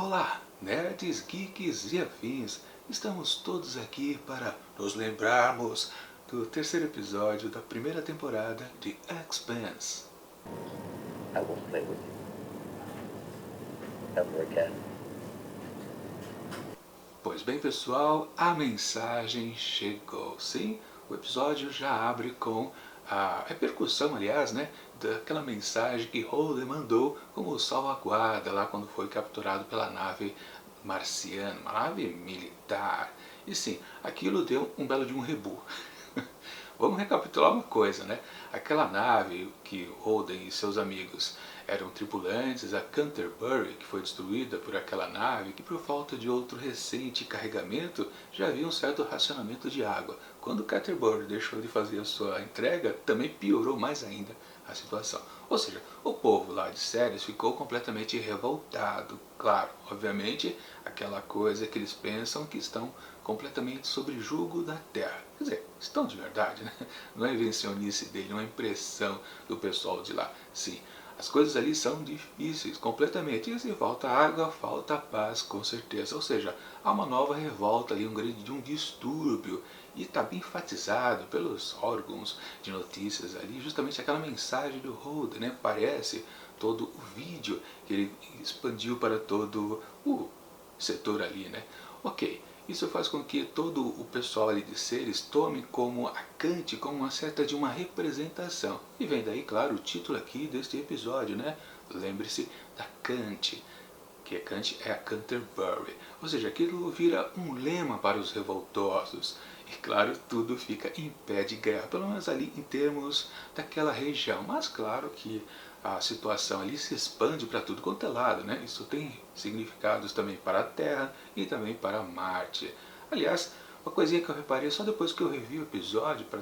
Olá, nerds, geeks e afins! Estamos todos aqui para nos lembrarmos do terceiro episódio da primeira temporada de Expanse. I won't play with you. Ever again. Pois bem, pessoal, a mensagem chegou. Sim, o episódio já abre com a repercussão, aliás, daquela mensagem que Holden mandou como salvaguarda lá quando foi capturado pela nave marciana, uma nave militar. E sim, aquilo deu um belo de um rebu. Vamos recapitular uma coisa, né? Aquela nave que Holden e seus amigos eram tripulantes, a Canterbury, que foi destruída por aquela nave, que por falta de outro recente carregamento já havia um certo racionamento de água. Quando Canterbury deixou de fazer a sua entrega, também piorou mais ainda a situação. Ou seja, o povo lá de Ceres ficou completamente revoltado. Claro, obviamente, aquela coisa que eles pensam que estão completamente sob julgo da Terra. Quer dizer, estão de verdade, né? Não é invencionice dele, não é impressão do pessoal de lá. Sim, as coisas ali são difíceis, completamente. E se falta água, falta paz, com certeza. Ou seja, há uma nova revolta ali, um distúrbio. E está bem enfatizado pelos órgãos de notícias ali, justamente aquela mensagem do Holden, né? Parece todo o vídeo que ele expandiu para todo o setor ali, né? Ok, isso faz com que todo o pessoal ali de Ceres tome como a Kant como uma certa de uma representação. E vem daí, claro, o título aqui deste episódio, né? Lembre-se da Kant, que a Kant é a Canterbury. Ou seja, aquilo vira um lema para os revoltosos. E claro, tudo fica em pé de guerra, pelo menos ali em termos daquela região. Mas claro que a situação ali se expande para tudo quanto é lado, né? Isso tem significados também para a Terra e também para Marte. Aliás, uma coisinha que eu reparei só depois que eu revi o episódio, para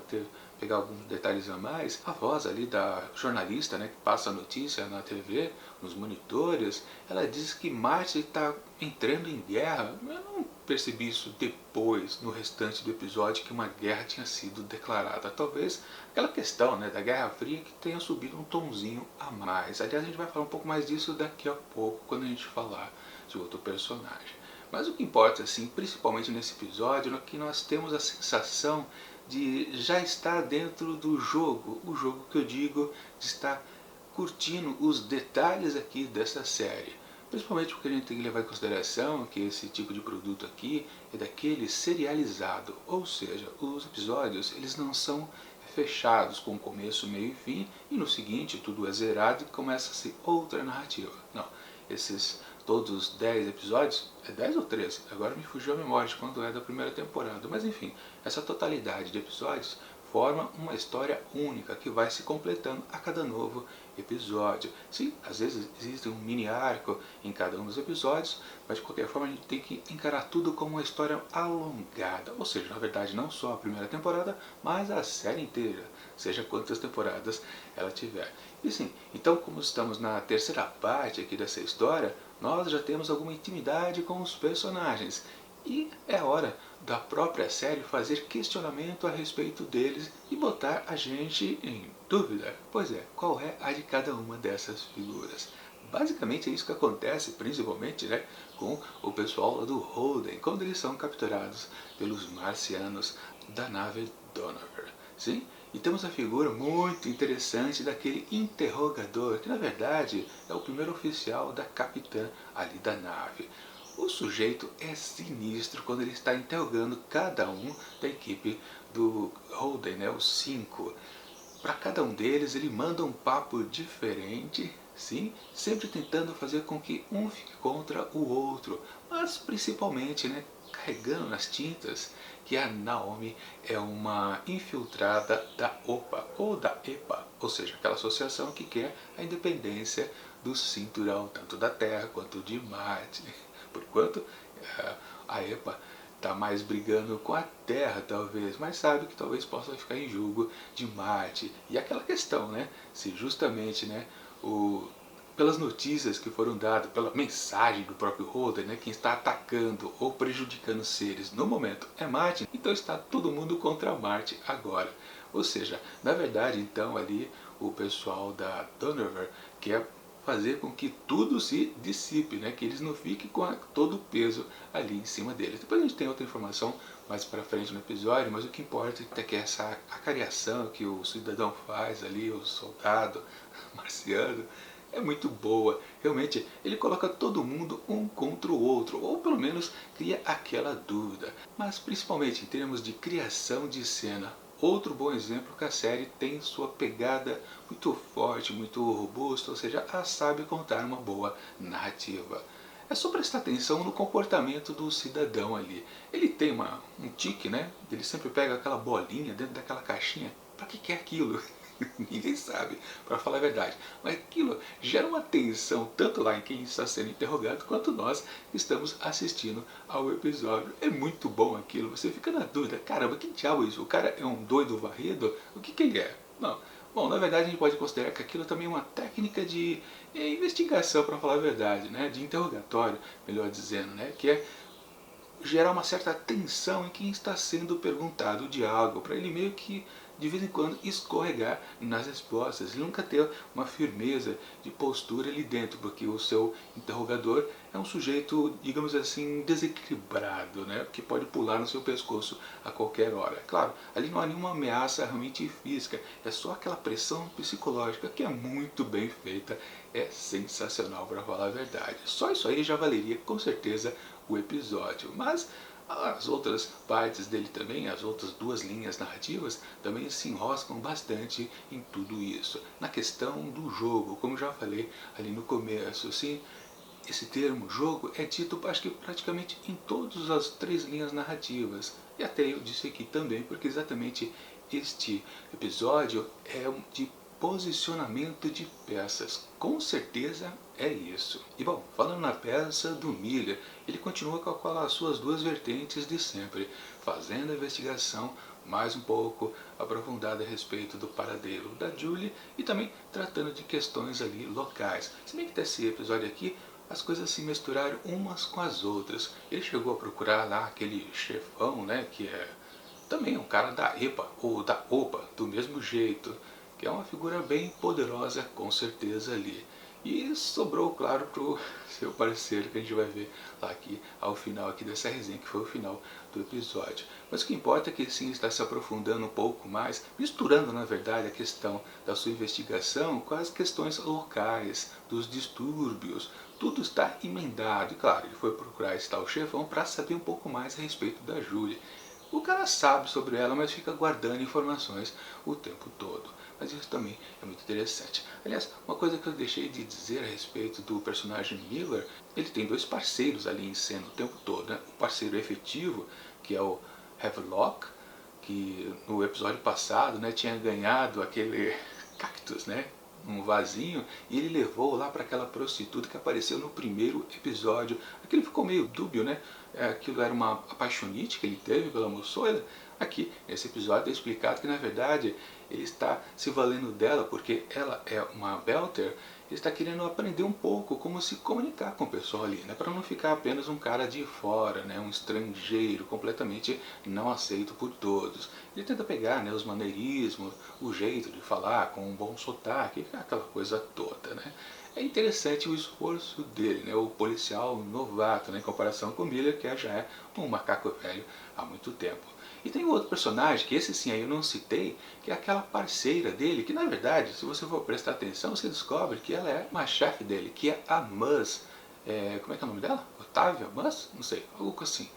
pegar alguns detalhes a mais, a voz ali da jornalista, né, que passa a notícia na TV, nos monitores, ela diz que Marte está entrando em guerra. Eu não percebi isso depois, no restante do episódio, que uma guerra tinha sido declarada. Talvez aquela questão, né, da Guerra Fria que tenha subido um tonzinho a mais. Aliás, a gente vai falar um pouco mais disso daqui a pouco, quando a gente falar de outro personagem. Mas o que importa, assim, principalmente nesse episódio, é que nós temos a sensação de já estar dentro do jogo. O jogo que eu digo de estar curtindo os detalhes aqui dessa série. Principalmente porque a gente tem que levar em consideração que esse tipo de produto aqui é daquele serializado. Ou seja, os episódios eles não são fechados com começo, meio e fim, e no seguinte tudo é zerado e começa-se outra narrativa. Não, esses todos os 10 episódios, é 10 ou 13? Agora me fugiu a memória de quando é da primeira temporada, mas enfim, essa totalidade de episódios forma uma história única que vai se completando a cada novo episódio. Sim, às vezes existe um mini arco em cada um dos episódios, mas de qualquer forma a gente tem que encarar tudo como uma história alongada, ou seja, na verdade não só a primeira temporada, mas a série inteira, seja quantas temporadas ela tiver. E sim, então como estamos na terceira parte aqui dessa história, nós já temos alguma intimidade com os personagens. E é hora da própria série fazer questionamento a respeito deles e botar a gente em dúvida. Pois é, qual é a de cada uma dessas figuras? Basicamente é isso que acontece, principalmente, né, com o pessoal do Holden, quando eles são capturados pelos marcianos da nave Donovan. Sim? E temos a figura muito interessante daquele interrogador, que na verdade é o primeiro oficial da capitã ali da nave. O sujeito é sinistro quando ele está interrogando cada um da equipe do Holden, né, os 5. Para cada um deles ele manda um papo diferente, sim, sempre tentando fazer com que um fique contra o outro, mas principalmente, né, carregando nas tintas que a Naomi é uma infiltrada da OPA ou da EPA, ou seja, aquela associação que quer a independência do cinturão, tanto da Terra quanto de Marte. Por enquanto, a EPA está mais brigando com a Terra, talvez, mas sabe que talvez possa ficar em julgo de Marte. E aquela questão, né? Se justamente, né, pelas notícias que foram dadas, pela mensagem do próprio Holden, né, quem está atacando ou prejudicando seres no momento é Marte, então está todo mundo contra Marte agora. Ou seja, na verdade, então, ali, o pessoal da Donovan quer fazer com que tudo se dissipe, né? Que eles não fiquem com todo o peso ali em cima deles. Depois a gente tem outra informação mais para frente no episódio, mas o que importa é que essa acariação que o cidadão faz ali, o soldado marciano, é muito boa. Realmente, ele coloca todo mundo um contra o outro, ou pelo menos cria aquela dúvida. Mas principalmente em termos de criação de cena, outro bom exemplo que a série tem sua pegada muito forte, muito robusta, ou seja, ela sabe contar uma boa narrativa. É só prestar atenção no comportamento do cidadão ali. Ele tem um tique, né? Ele sempre pega aquela bolinha dentro daquela caixinha. Para que é aquilo? Ninguém sabe, para falar a verdade. Mas aquilo gera uma tensão tanto lá em quem está sendo interrogado quanto nós que estamos assistindo ao episódio. É muito bom aquilo, você fica na dúvida, caramba, que diabo é isso? O cara é um doido varrido? O que ele é? Não. Bom, na verdade a gente pode considerar que aquilo também é uma técnica de investigação, para falar a verdade, né? De interrogatório, melhor dizendo, né? Que é gerar uma certa tensão em quem está sendo perguntado de algo, para ele meio que de vez em quando escorregar nas respostas e nunca ter uma firmeza de postura ali dentro, porque o seu interrogador é um sujeito, digamos assim, desequilibrado, né? Que pode pular no seu pescoço a qualquer hora. Claro, ali não há nenhuma ameaça realmente física, é só aquela pressão psicológica que é muito bem feita, é sensacional, para falar a verdade. Só isso aí já valeria com certeza o episódio, mas as outras partes dele também, as outras duas linhas narrativas, também se enroscam bastante em tudo isso. Na questão do jogo, como já falei ali no começo, assim, esse termo jogo é dito acho que praticamente em todas as três linhas narrativas. E até eu disse aqui também, porque exatamente este episódio é de posicionamento de peças. Com certeza é isso. E bom, falando na peça do Miller, ele continua com as suas duas vertentes de sempre, fazendo a investigação mais um pouco aprofundada a respeito do paradeiro da Julie e também tratando de questões ali locais. Se bem que nesse episódio aqui as coisas se misturaram umas com as outras. Ele chegou a procurar lá aquele chefão, né, que é também um cara da EPA ou da OPA, do mesmo jeito, que é uma figura bem poderosa com certeza ali. E sobrou, claro, para o seu parceiro, que a gente vai ver lá aqui ao final aqui dessa resenha, que foi o final do episódio. Mas o que importa é que sim está se aprofundando um pouco mais, misturando na verdade a questão da sua investigação com as questões locais, dos distúrbios. Tudo está emendado, e claro, ele foi procurar esse tal chefão para saber um pouco mais a respeito da Julie. O cara sabe sobre ela, mas fica guardando informações o tempo todo. Mas isso também é muito interessante. Aliás, uma coisa que eu deixei de dizer a respeito do personagem Miller, ele tem dois parceiros ali em cena o tempo todo, né? O parceiro efetivo, que é o Havelock, que no episódio passado, né, tinha ganhado aquele cactus, né? Um vasinho, e ele levou lá para aquela prostituta que apareceu no primeiro episódio. Aquilo ficou meio dúbio, né? Aquilo era uma apaixonite que ele teve pela moçoila. Aqui, nesse episódio, é explicado que na verdade ele está se valendo dela porque ela é uma Belter. Ele está querendo aprender um pouco como se comunicar com o pessoal ali, né? Para não ficar apenas um cara de fora, né? Um estrangeiro completamente não aceito por todos. Ele tenta pegar, né, os maneirismos, o jeito de falar com um bom sotaque, aquela coisa toda, né? É interessante o esforço dele, né, o policial novato, né, em comparação com o Miller, que já é um macaco velho há muito tempo. E tem outro personagem, que esse sim aí eu não citei, que é aquela parceira dele, que na verdade, se você for prestar atenção, você descobre que ela é uma chefe dele, que é a Mus. Como é que é o nome dela? Otávia Mus? Não sei, algo assim.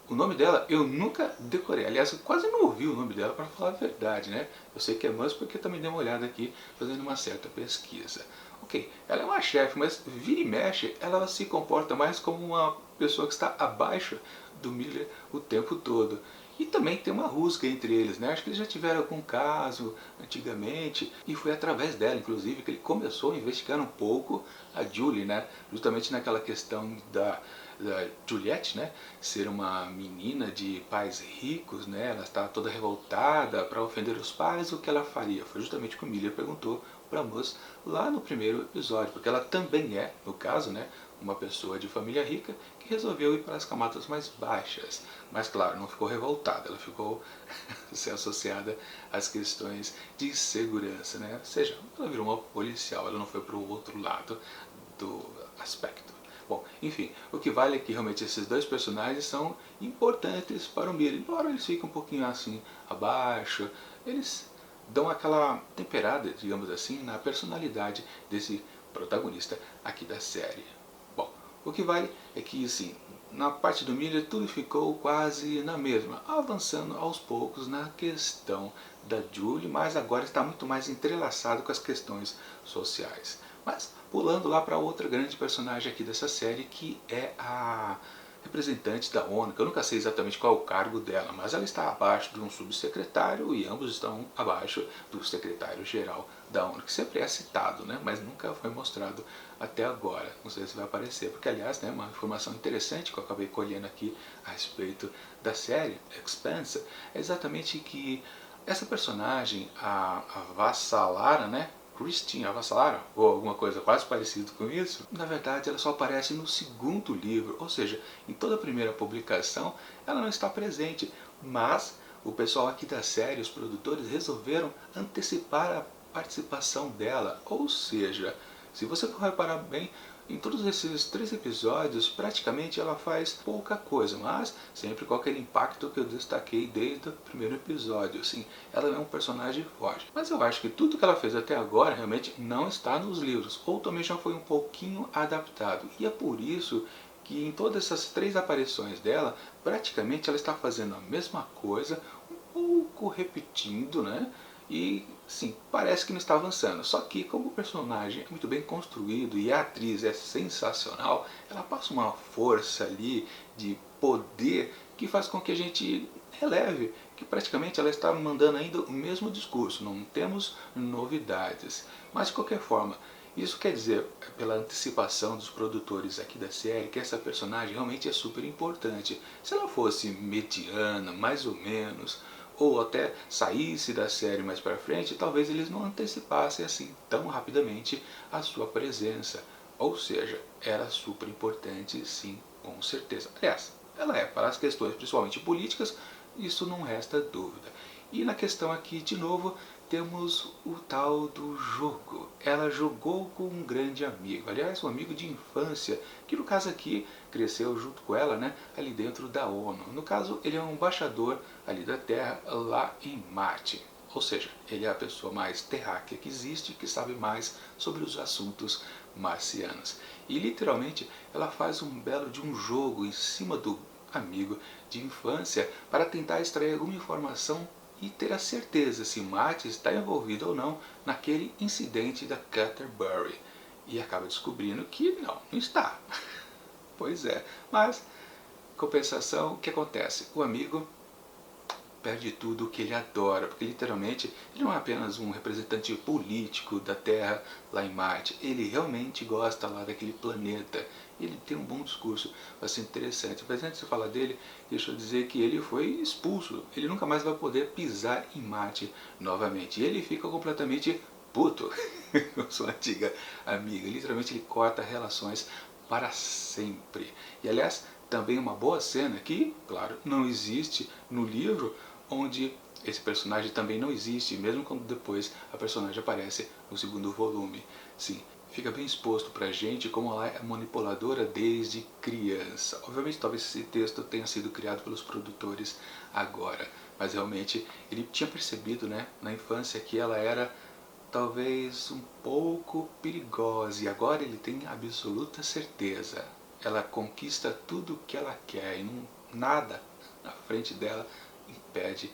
O nome dela eu nunca decorei, aliás, eu quase não ouvi o nome dela para falar a verdade, né? Eu sei que é Mus porque eu também dei uma olhada aqui, fazendo uma certa pesquisa. Ok, ela é uma chefe, mas vira e mexe, ela se comporta mais como uma pessoa que está abaixo do Miller o tempo todo. E também tem uma rusga entre eles, né? Acho que eles já tiveram algum caso antigamente, e foi através dela, inclusive, que ele começou a investigar um pouco a Julie, né? Justamente naquela questão da Juliette, né? Ser uma menina de pais ricos, né? Ela está toda revoltada para ofender os pais, o que ela faria? Foi justamente o que o Miller perguntou para a moça lá no primeiro episódio, porque ela também é, no caso, né, uma pessoa de família rica que resolveu ir para as camadas mais baixas. Mas claro, não ficou revoltada, ela ficou se associada às questões de segurança, né? Ou seja, ela virou uma policial, ela não foi para o outro lado do aspecto. Bom, enfim, o que vale é que realmente esses dois personagens são importantes para o Miller, embora eles fiquem um pouquinho assim abaixo, eles dão aquela temperada, digamos assim, na personalidade desse protagonista aqui da série. Bom, o que vale é que, assim, na parte do Miller tudo ficou quase na mesma, avançando aos poucos na questão da Julie, mas agora está muito mais entrelaçado com as questões sociais. Mas pulando lá para outra grande personagem aqui dessa série, que é a representante da ONU, que eu nunca sei exatamente qual é o cargo dela, mas ela está abaixo de um subsecretário e ambos estão abaixo do secretário-geral da ONU, que sempre é citado, né, mas nunca foi mostrado até agora. Não sei se vai aparecer, porque aliás, né, uma informação interessante que eu acabei colhendo aqui a respeito da série Expanse, é exatamente que essa personagem, a Vassalara, né, Christine Avassalara, ou alguma coisa quase parecida com isso, na verdade ela só aparece no segundo livro, ou seja, em toda a primeira publicação ela não está presente, mas o pessoal aqui da série, os produtores, resolveram antecipar a participação dela, ou seja, se você for reparar bem, em todos esses 3 episódios, praticamente ela faz pouca coisa, mas sempre com aquele impacto que eu destaquei desde o primeiro episódio. Assim, ela é um personagem forte. Mas eu acho que tudo que ela fez até agora realmente não está nos livros, ou também já foi um pouquinho adaptado. E é por isso que em todas essas 3 aparições dela, praticamente ela está fazendo a mesma coisa, um pouco repetindo, né? E sim, parece que não está avançando. Só que como o personagem é muito bem construído e a atriz é sensacional, ela passa uma força ali de poder que faz com que a gente releve que praticamente ela está mandando ainda o mesmo discurso, não temos novidades. Mas de qualquer forma, isso quer dizer, pela antecipação dos produtores aqui da série, que essa personagem realmente é super importante. Se ela fosse mediana, mais ou menos, ou até saísse da série mais para frente, talvez eles não antecipassem assim tão rapidamente a sua presença. Ou seja, era super importante, sim, com certeza. Aliás, ela é para as questões principalmente políticas, isso não resta dúvida. E na questão aqui, de novo, temos o tal do jogo. Ela jogou com um grande amigo, aliás, um amigo de infância, que no caso aqui cresceu junto com ela, né, ali dentro da ONU. No caso, ele é um embaixador ali da Terra, lá em Marte. Ou seja, ele é a pessoa mais terráquea que existe, que sabe mais sobre os assuntos marcianos. E literalmente ela faz um belo de um jogo em cima do amigo de infância para tentar extrair alguma informação e ter a certeza se Marte está envolvido ou não naquele incidente da Canterbury. E acaba descobrindo que não está. Pois é, mas, compensação, o que acontece? O amigo perde tudo o que ele adora, porque literalmente ele não é apenas um representante político da Terra lá em Marte, ele realmente gosta lá daquele planeta, ele tem um bom discurso, bastante interessante. Mas antes de falar dele, deixa eu dizer que ele foi expulso, ele nunca mais vai poder pisar em Marte novamente, e ele fica completamente puto com sua antiga amiga, literalmente ele corta relações para sempre. E aliás, também uma boa cena que, claro, não existe no livro, onde esse personagem também não existe, mesmo quando depois a personagem aparece no segundo volume. Sim, fica bem exposto pra gente como ela é manipuladora desde criança. Obviamente talvez esse texto tenha sido criado pelos produtores agora, mas realmente ele tinha percebido, né, na infância que ela era talvez um pouco perigosa, e agora ele tem absoluta certeza. Ela conquista tudo o que ela quer e nada na frente dela impede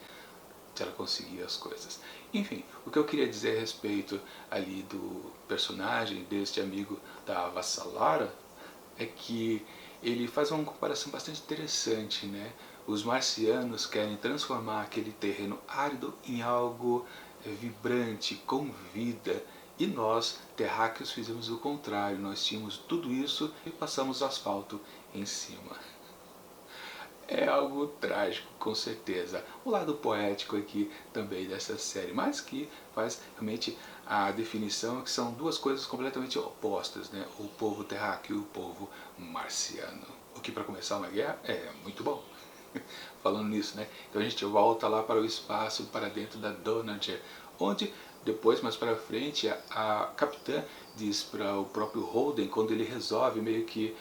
de ela conseguir as coisas. Enfim, o que eu queria dizer a respeito ali do personagem deste amigo da Vassalara é que ele faz uma comparação bastante interessante, né? Os marcianos querem transformar aquele terreno árido em algo vibrante, com vida, e nós, terráqueos, fizemos o contrário. Nós tínhamos tudo isso e passamos asfalto em cima. É algo trágico, com certeza. O lado poético aqui também dessa série, mas que faz realmente a definição que são duas coisas completamente opostas, né? O povo terráqueo e o povo marciano. O que para começar uma guerra é muito bom. Falando nisso, né? Então a gente volta lá para o espaço, para dentro da Donald, onde depois, mais para frente, a capitã diz para o próprio Holden, quando ele resolve meio que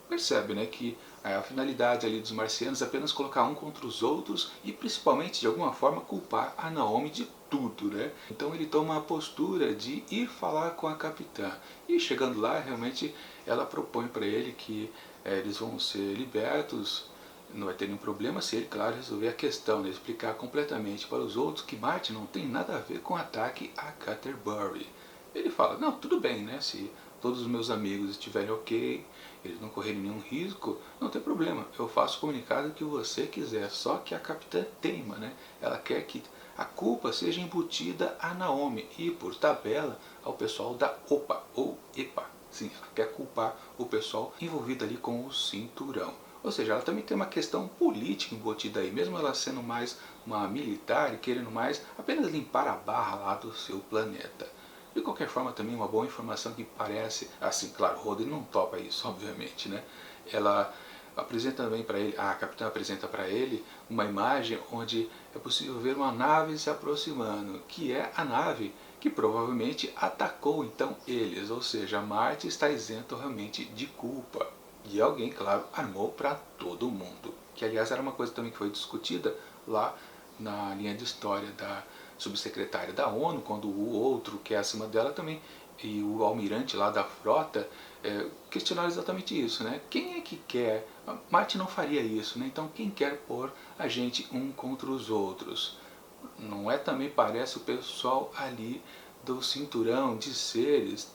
percebe, né, que a finalidade ali dos marcianos é apenas colocar um contra os outros e principalmente de alguma forma culpar a Naomi de tudo, né? Então ele toma a postura de ir falar com a capitã e chegando lá realmente ela propõe para ele que eles vão ser libertos, não vai ter nenhum problema se ele, claro, resolver a questão, né, explicar completamente para os outros que Martin não tem nada a ver com o ataque a Canterbury. Ele fala, não, tudo bem, né, se todos os meus amigos estiverem ok, eles não correrem nenhum risco, não tem problema, eu faço o comunicado que você quiser, só que a capitã teima, né, ela quer que a culpa seja embutida a Naomi e, por tabela, ao pessoal da OPA, ou EPA, sim, ela quer culpar o pessoal envolvido ali com o cinturão. Ou seja, ela também tem uma questão política embutida aí, mesmo ela sendo mais uma militar e querendo mais apenas limpar a barra lá do seu planeta. De qualquer forma, também uma boa informação que parece, assim, claro, Holden não topa isso, obviamente, né? Ela apresenta também para ele, a capitã apresenta para ele uma imagem onde é possível ver uma nave se aproximando, que é a nave que provavelmente atacou então eles, ou seja, Marte está isento realmente de culpa. E alguém, claro, armou para todo mundo. Que aliás era uma coisa também que foi discutida lá na linha de história da subsecretária da ONU, quando o outro que é acima dela também, e o almirante lá da frota, questionaram exatamente isso, né? Quem é que quer? Marte não faria isso, né? Então quem quer pôr a gente um contra os outros? Não é também, parece, o pessoal ali do cinturão de seres,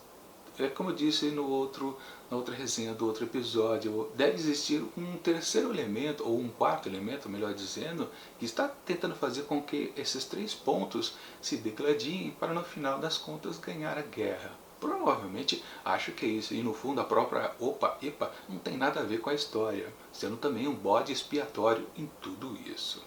como eu disse na outra resenha do outro episódio, deve existir um terceiro elemento, ou um quarto elemento, melhor dizendo, que está tentando fazer com que esses três pontos se degladiem para no final das contas ganhar a guerra. Provavelmente acho que é isso, e no fundo a própria OPA-EPA não tem nada a ver com a história, sendo também um bode expiatório em tudo isso.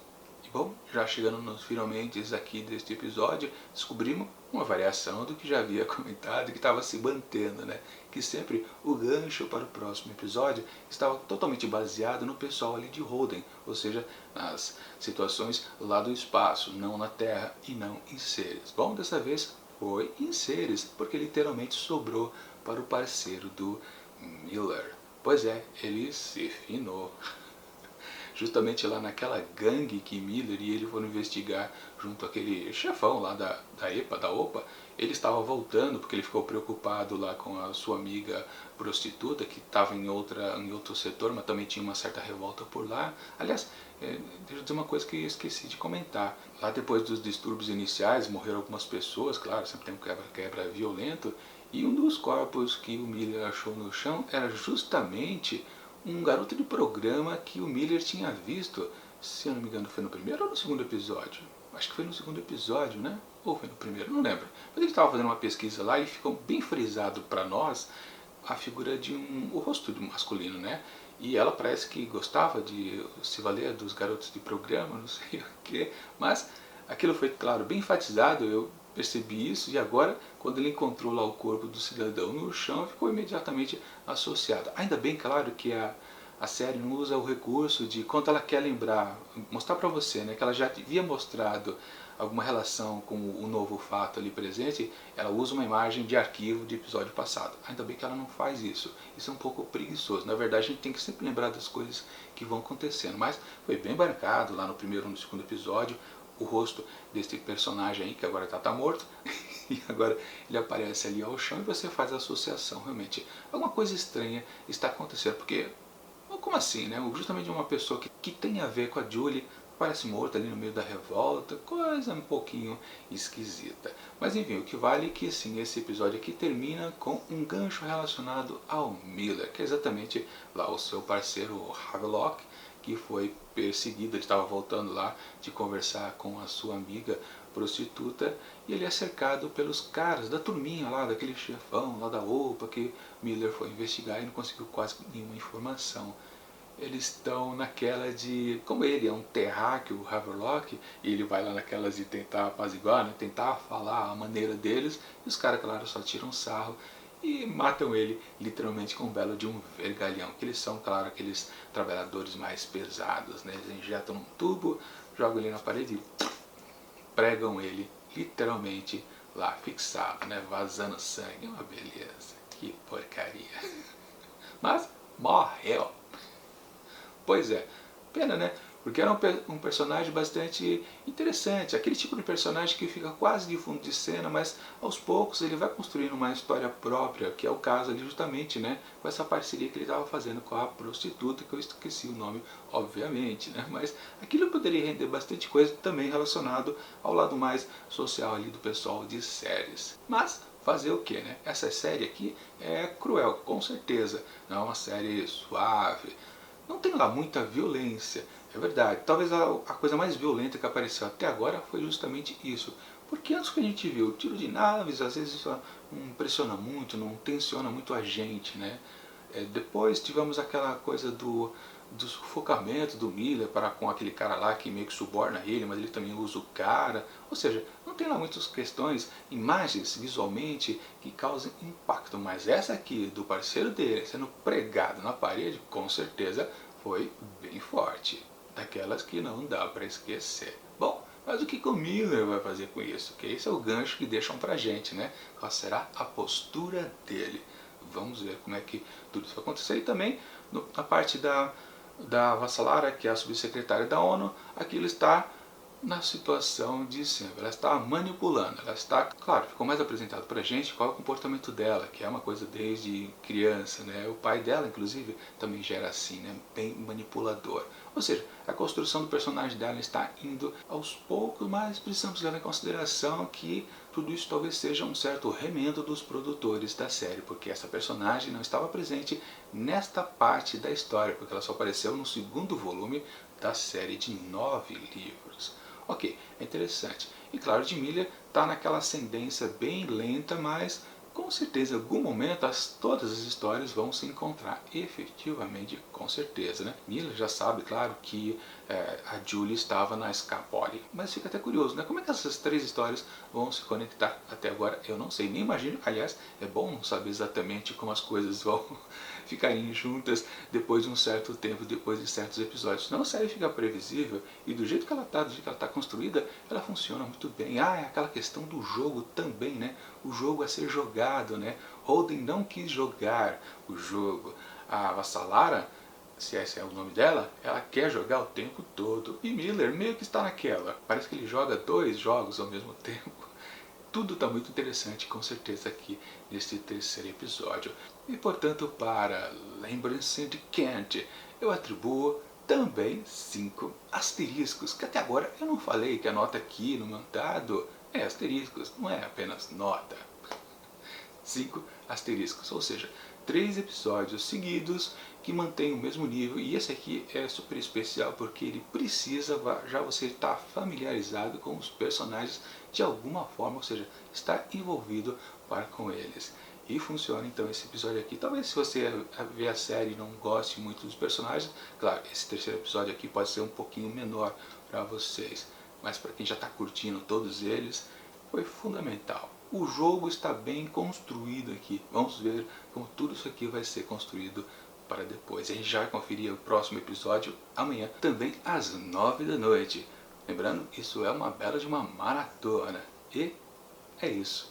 Bom, já chegando nos finalmente aqui deste episódio, descobrimos uma variação do que já havia comentado e que estava se mantendo, né? Que sempre o gancho para o próximo episódio estava totalmente baseado no pessoal ali de Holden, ou seja, nas situações lá do espaço, não na Terra e não em Ceres. Bom, dessa vez foi em Ceres, porque literalmente sobrou para o parceiro do Miller. Pois é, ele se finou. Justamente lá naquela gangue que Miller e ele foram investigar junto àquele chefão lá da EPA, da OPA, ele estava voltando porque ele ficou preocupado lá com a sua amiga prostituta que estava em outro setor, mas também tinha uma certa revolta por lá. Aliás, deixa eu dizer uma coisa que eu esqueci de comentar. Lá depois dos distúrbios iniciais morreram algumas pessoas, claro, sempre tem um quebra-quebra violento, e um dos corpos que o Miller achou no chão era justamente um garoto de programa que o Miller tinha visto, se eu não me engano foi no primeiro ou no segundo episódio? Acho que foi no segundo episódio, né? Ou foi no primeiro, não lembro. Mas ele estava fazendo uma pesquisa lá e ficou bem frisado para nós a figura de o rosto de um masculino, né? E ela parece que gostava de se valer dos garotos de programa, não sei o que, mas aquilo foi, claro, bem enfatizado, eu percebi isso, e agora, quando ele encontrou lá o corpo do cidadão no chão, ficou imediatamente associado. Ainda bem, claro, que a série não usa o recurso de, quando ela quer lembrar, mostrar para você, né, que ela já havia mostrado alguma relação com o novo fato ali presente, ela usa uma imagem de arquivo de episódio passado. Ainda bem que ela não faz isso. Isso é um pouco preguiçoso. Na verdade, a gente tem que sempre lembrar das coisas que vão acontecendo. Mas foi bem marcado lá no primeiro e no segundo episódio o rosto desse personagem aí, que agora tá morto, e agora ele aparece ali ao chão e você faz a associação, realmente. Alguma coisa estranha está acontecendo, porque, como assim, né? Justamente uma pessoa que tem a ver com a Julie parece morta ali no meio da revolta, coisa um pouquinho esquisita. Mas enfim, o que vale é que sim, esse episódio aqui termina com um gancho relacionado ao Miller, que é exatamente lá o seu parceiro Havelock, que foi perseguido, ele estava voltando lá de conversar com a sua amiga prostituta, e ele é cercado pelos caras da turminha lá, daquele chefão lá da OPA que Miller foi investigar e não conseguiu quase nenhuma informação. eles estão naquela de, como ele é um terráqueo, o Havelock, e ele vai lá naquelas de tentar apaziguar, né, tentar falar a maneira deles, e os caras, claro, só tiram sarro e matam ele literalmente com um belo de um vergalhão, que eles são, claro, aqueles trabalhadores mais pesados, né, eles injetam num tubo, jogam ele na parede e pregam ele literalmente lá fixado, né, vazando sangue, uma beleza, que porcaria. Mas morreu. Pois é, pena, né? Porque era um personagem bastante interessante, aquele tipo de personagem que fica quase de fundo de cena, mas aos poucos ele vai construindo uma história própria, que é o caso ali justamente, né, com essa parceria que ele estava fazendo com a prostituta, que eu esqueci o nome, obviamente, né, mas aquilo poderia render bastante coisa também relacionado ao lado mais social ali do pessoal de séries. Mas fazer o que, né? Essa série aqui é cruel, com certeza, não é uma série suave, não tem lá muita violência, é verdade. Talvez a coisa mais violenta que apareceu até agora foi justamente isso. Porque antes que a gente viu tiro de naves, às vezes isso não impressiona muito, não tensiona muito a gente, né? Depois tivemos aquela coisa do sufocamento do Miller para com aquele cara lá que meio que suborna ele, mas ele também usa o cara. Ou seja, não tem lá muitas questões, imagens visualmente que causem impacto. Mas essa aqui, do parceiro dele, sendo pregado na parede, com certeza foi bem forte. Daquelas que não dá para esquecer. Bom, mas o que o Miller vai fazer com isso? Que esse é o gancho que deixam pra gente, né? Qual será a postura dele? Vamos ver como é que tudo isso vai acontecer. E também, na parte da Vassalara, que é a subsecretária da ONU, aqui ele está na situação de sempre. Ela está manipulando, ela está, claro, ficou mais apresentado pra gente qual é o comportamento dela, que é uma coisa desde criança, né? O pai dela, inclusive, também já era assim, né? Bem manipulador. Ou seja, a construção do personagem dela está indo aos poucos, mas precisamos levar em consideração que tudo isso talvez seja um certo remendo dos produtores da série, porque essa personagem não estava presente nesta parte da história, porque ela só apareceu no segundo volume da série de 9 livros. Ok, é interessante. E claro, de Miller está naquela ascendência bem lenta, mas com certeza em algum momento todas as histórias vão se encontrar efetivamente, com certeza, né? Miller já sabe, claro, que a Julie estava na Scapoli, mas fica até curioso, né? Como é que essas três histórias vão se conectar? Até agora eu não sei, nem imagino. Aliás, é bom não saber exatamente como as coisas vão ficarem juntas depois de um certo tempo, depois de certos episódios. Senão a série fica previsível e do jeito que ela está, do jeito que ela está construída, ela funciona muito bem. Ah, é aquela questão do jogo também, né? O jogo a ser jogado, né? Holden não quis jogar o jogo. A Vassalara, se esse é o nome dela, ela quer jogar o tempo todo. E Miller meio que está naquela. Parece que ele joga 2 jogos ao mesmo tempo. Tudo está muito interessante, com certeza, aqui neste terceiro episódio. E, portanto, para Lembrança de Kent, eu atribuo também 5 asteriscos, que até agora eu não falei que a nota aqui no meu dado é asteriscos, não é apenas nota. 5 asteriscos, ou seja, 3 episódios seguidos que mantêm o mesmo nível, e esse aqui é super especial porque ele precisa já você estar familiarizado com os personagens de alguma forma, ou seja, estar envolvido para com eles. E funciona então esse episódio aqui. Talvez se você ver a série e não goste muito dos personagens, claro, esse terceiro episódio aqui pode ser um pouquinho menor para vocês, mas para quem já está curtindo todos eles, foi fundamental. O jogo está bem construído aqui. Vamos ver como tudo isso aqui vai ser construído para depois. A gente já vai conferir o próximo episódio amanhã, também às 9 da noite. Lembrando, isso é uma bela de uma maratona. E é isso.